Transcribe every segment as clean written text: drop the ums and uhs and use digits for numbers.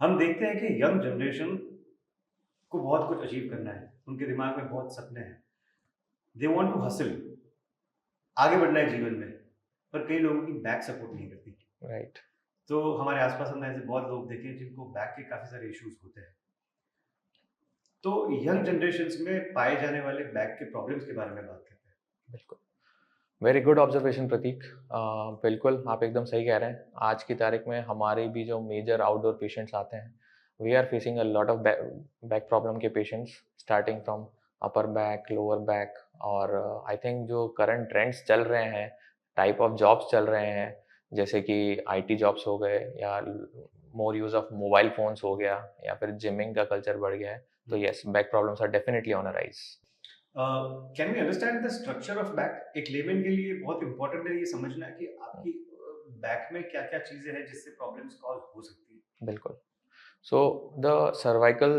हम देखते हैं कि यंग जनरेशन को बहुत कुछ अचीव करना है, उनके दिमाग में बहुत सपने हैं। दे वांट टू हसल, आगे बढ़ना है जीवन में, पर कई लोगों की बैक सपोर्ट नहीं करती। राइट। तो हमारे आस-पास हमने ऐसे बहुत लोग देखे हैं जिनको बैक के काफ़ी सारे इश्यूज़ होते हैं। तो यंग जनरेशन्स में पाए जाने वाले बैक के प्रॉब्लम्स के बारे में बात करते हैं। बिल्कुल। वेरी गुड ऑब्जर्वेशन प्रतीक। बिल्कुल आप एकदम सही कह रहे हैं। आज की तारीख में हमारे भी जो मेजर आउटडोर पेशेंट्स आते हैं, we are facing a lot of back problem के patients, starting from upper back, lower back. और आई थिंक जो करंट ट्रेंड्स चल रहे हैं, टाइप ऑफ जॉब्स चल रहे हैं, जैसे कि आईटी जॉब्स हो गए या मोर यूज ऑफ मोबाइल फोन्स हो गया या फिर जिमिंग का कल्चर बढ़ गया है, तो yes, back problems are definitely on a rise. Can we understand the structure of back? एक लेमन के लिए बहुत इंपॉर्टेंट है ये समझना कि आपकी बैक में क्या-क्या चीज़ें हैं जिससे प्रॉब्लम्स कॉज़ हो सकती हैं। बिल्कुल। So the cervical,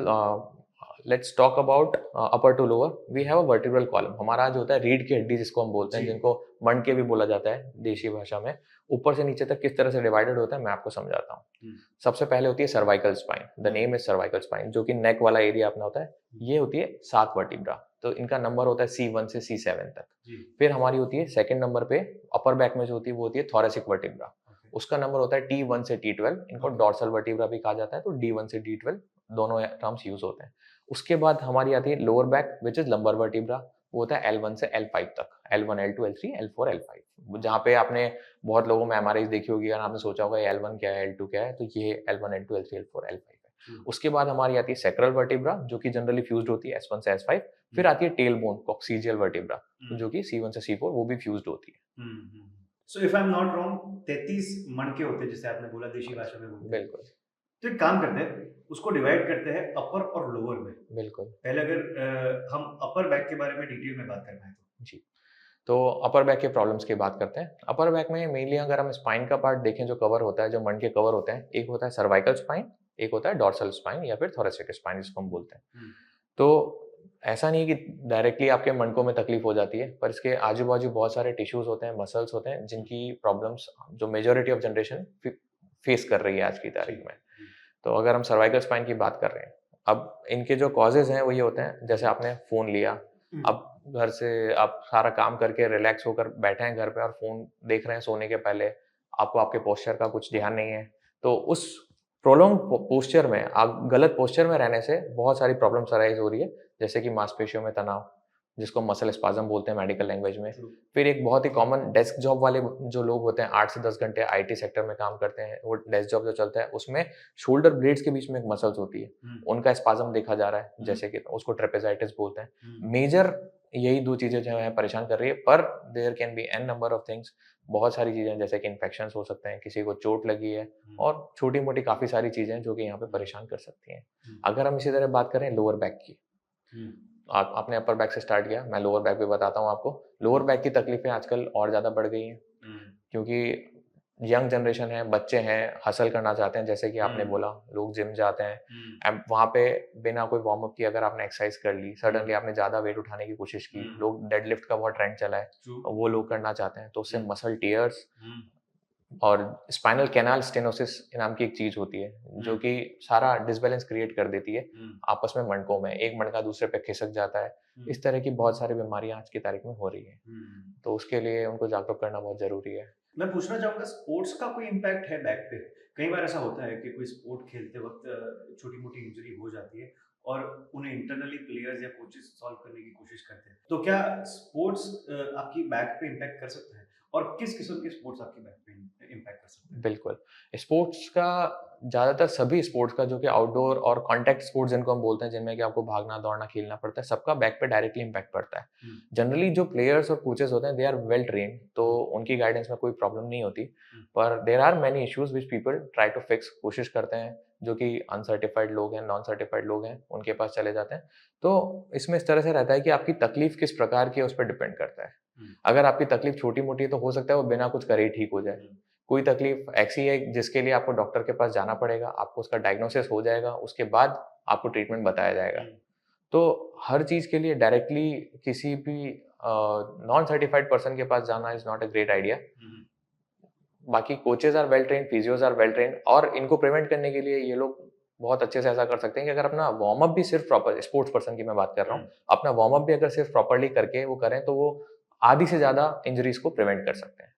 let's talk about upper to lower. We have a vertebral column. हमारा जो होता है रीढ़ की हड्डी जिसको हम बोलते हैं, जी। जिनको मणके भी बोला जाता है देशी भाषा में, ऊपर से नीचे तक किस तरह से डिवाइडेड होता है मैं आपको समझाता हूँ। हुँ, सबसे पहले होती है cervical spine, the name is cervical spine, जो कि नेक वाला एरिया अपना होता है। हुँ, ये होती है 7 वर्टिब्रा, तो इनका नंबर होता है C1 से C7 तक। जी, फिर हमारी होती है सेकंड नंबर पे अपर बैक में जो होती है वो होती है थोरेसिक वर्टिब्रा। ओके, उसका नंबर होता है T1 से T12, इनको ओके, डॉर्सल वर्टिब्रा भी कहा जाता है, तो D1 से D12 दोनों टर्म्स यूज होते हैं। उसके बाद हमारी आती है lower back which is lumbar vertebra, वो होता है L1 से L5 तक, L1 L2 L3 L4 L5, जहाँ पे आपने बहुत लोगों में एमआरआई देखी होगी और आपने सोचा होगा L1 क्या है, L2 क्या है, तो ये L1 L2 L3 L4 L5 है। ट्रू, उसके बाद हमारी आती है सेक्रल वर्टिब्रा, जो कि जनरली फ्यूज्ड होती है S1 से S5। हुँ, फिर आती है टेल बोन कॉक्सीजियल वर्टिब्रा, हुँ, जो कि C1 से C4 वो भी फ्यूज्ड होती है। Hmm, hmm. So if I am not wrong 33 मणके होते हैं जिसे आपने बोला देशी भाषा में बोलते हैं। बिल्कुल। तो एक काम करते हैं, उसको डिवाइड करते हैं अपर और लोअर में। बिल्कुल। पहले अगर हम अपर बैक के बारे में डिटेल में बात करना है तो? जी। तो अपर बैक के प्रॉब्लम्स की बात करते हैं। अपर बैक में मेनली अगर हम स्पाइन का पार्ट देखें जो कवर होता है, जो मणके कवर होते हैं, एक होता है सर्वाइकल स्पाइन, एक होता है डॉर्सल स्पाइन या फिर थोरेसिक स्पाइन जिसको हम बोलते हैं। हुँ, तो ऐसा नहीं है कि डायरेक्टली आपके मणकों में तकलीफ हो जाती है, पर इसके आजू-बाजू बहुत सारे टिश्यूज़ होते हैं, मसल्स होते हैं, हुँ, जिनकी प्रॉब्लम्स जो मेजॉरिटी ऑफ जनरेशन फेस कर रही है आज की जी, तारीख में। जी, तो अगर हम सर्वाइकल स्पाइन की बात कर रहे हैं, अब इनके जो कॉजेज़ हैं वो ये होते हैं, जैसे आपने फ़ोन लिया, हुँ, अब घर से आप सारा काम करके रिलैक्स होकर बैठे हैं घर पे और फ़ोन देख रहे हैं सोने के पहले, आपको आपके पोस्चर का कुछ ध्यान नहीं है, तो उस प्रोलॉन्ग पोस्चर में, आप गलत पोस्चर में रहने से बहुत सारी प्रॉब्लम्स अराइज़ हो रही है, जैसे कि मांसपेशियों में तनाव, जिसको मसल स्पाज़म बोलते हैं मेडिकल लैंग्वेज में। ट्रू, फिर एक बहुत ही कॉमन डेस्क जॉब वाले जो लोग होते हैं, 8 से 10 घंटे आईटी सेक्टर में काम करते हैं, वो डेस्क जॉब जो चलता है, उसमें शोल्डर ब्लेड्स के बीच में एक मसल्स होती है, हुँ, उनका स्पाज़म देखा जा रहा है, हुँ, जैसे कि उसको ट्रेपेज़ाइटिस बोलते हैं। हुँ, मेजर यही 2 चीज़ें जो हैं परेशान कर रही है, पर there can be an number of things, बहुत सारी चीज़ें जैसे कि इन्फेक्शंस हो सकते हैं, किसी को चोट लगी है हुँ, और छोटी-मोटी काफ़ी सारी चीज़ें हैं जो कि यहाँ पे हुँ, परेशान कर सकती हैं। हुँ, अगर हम इसी तरह बात करें लोअर बैक की, हुँ, आप आपने अपर बैक से स्टार्ट किया, मैं लोअर बैक भी बताता हूँ आपको। लोअर हुँ, बैक की तकलीफ़ें आजकल और ज़्यादा बढ़ गई हैं, हुँ, क्योंकि यंग जनरेशन है, बच्चे हैं, हसल करना चाहते हैं, जैसे कि आपने हुँ, बोला, लोग जिम जाते हैं। हुँ, वहाँ पे बिना कोई वार्म अप किए अगर आपने एक्सरसाइज कर ली, हुँ, सडनली आपने ज़्यादा वेट उठाने की कोशिश की, हुँ, लोग डेडलिफ्ट का बहुत ट्रेंड चला है, ट्रू, वो लोग करना चाहते हैं, तो उससे हुँ, मसल टियर्स हुँ, और स्पाइनल कैनाल स्टेनोसिस नाम की एक चीज़ होती है, हुँ, जो कि सारा डिसबैलेंस क्रिएट कर देती है हुँ, आपस में मणकों में, एक मणका दूसरे पे खिसक जाता है। हुँ, इस तरह की बहुत सारी बीमारियाँ आज की तारीख में हो रही हैं, हुँ। तो उसके लिए उनको जागरूक करना बहुत ज़रूरी है। मैं पूछना चाहूँगा स्पोर्ट्स का कोई इम्पैक्ट है बैक पे? कई बार ऐसा होता है कि कोई स्पोर्ट खेलते वक़्त छोटी-मोटी इंजरी हो जाती है और उन्हें इंटरनली प्लेयर्स या कोचेस सॉल्व करने की कोशिश करते हैं। तो क्या स्पोर्ट्स आपकी बैक पे इम्पैक्ट कर सकता है? और किस किस्म के स्पोर्ट्स आपकी बैक पे इम्पैक्ट कर सकते हैं? बिल्कुल। स्पोर्ट्स का ज़्यादातर सभी स्पोर्ट्स का जो कि आउटडोर और कॉन्टैक्ट स्पोर्ट्स जिनको हम बोलते हैं, जिनमें कि आपको भागना, दौड़ना, खेलना पड़ता है, सबका बैक पे डायरेक्टली इम्पैक्ट पड़ता है। हुँ, जनरली जो प्लेयर्स और कोचेज़ होते हैं, दे आर वेल ट्रेन्ड, तो हुँ, उनकी गाइडेंस में कोई प्रॉब्लम नहीं होती। हुँ, पर there are many issues which people try to fix, कोशिश करते हैं, जो कि अनसर्टिफाइड लोग हैं, नॉन सर्टिफाइड लोग हैं, उनके पास चले जाते हैं। तो इसमें इस तरह से रहता है कि आपकी तकलीफ़ किस प्रकार की है, उस पे डिपेंड करता है। हुँ, अगर आपकी तकलीफ़ छोटी-मोटी है, तो हो सकता है वो बिना कुछ करे ही ठीक हो जाए। हुँ, कोई तकलीफ ऐसी है जिसके लिए आपको डॉक्टर के पास जाना पड़ेगा, आपको उसका डायग्नोसिस हो जाएगा, उसके बाद आपको ट्रीटमेंट बताया जाएगा। हुँ, तो हर चीज़ के लिए डायरेक्टली किसी भी नॉन सर्टिफाइड पर्सन के पास जाना is not a great idea. Hmm, बाकी coaches are well trained, physios are well trained और इनको प्रिवेंट करने के लिए ये लोग बहुत अच्छे से ऐसा कर सकते हैं कि अगर अपना वार्म अप भी सिर्फ प्रॉपर, स्पोर्ट्स पर्सन की मैं बात कर रहा हूँ, हम्म। अपना वार्म अप भी अगर सिर्फ प्रॉपरली करके वो करें तो वो आधी से ज़्यादा इंजरीज को प्रिवेंट कर सकते हैं।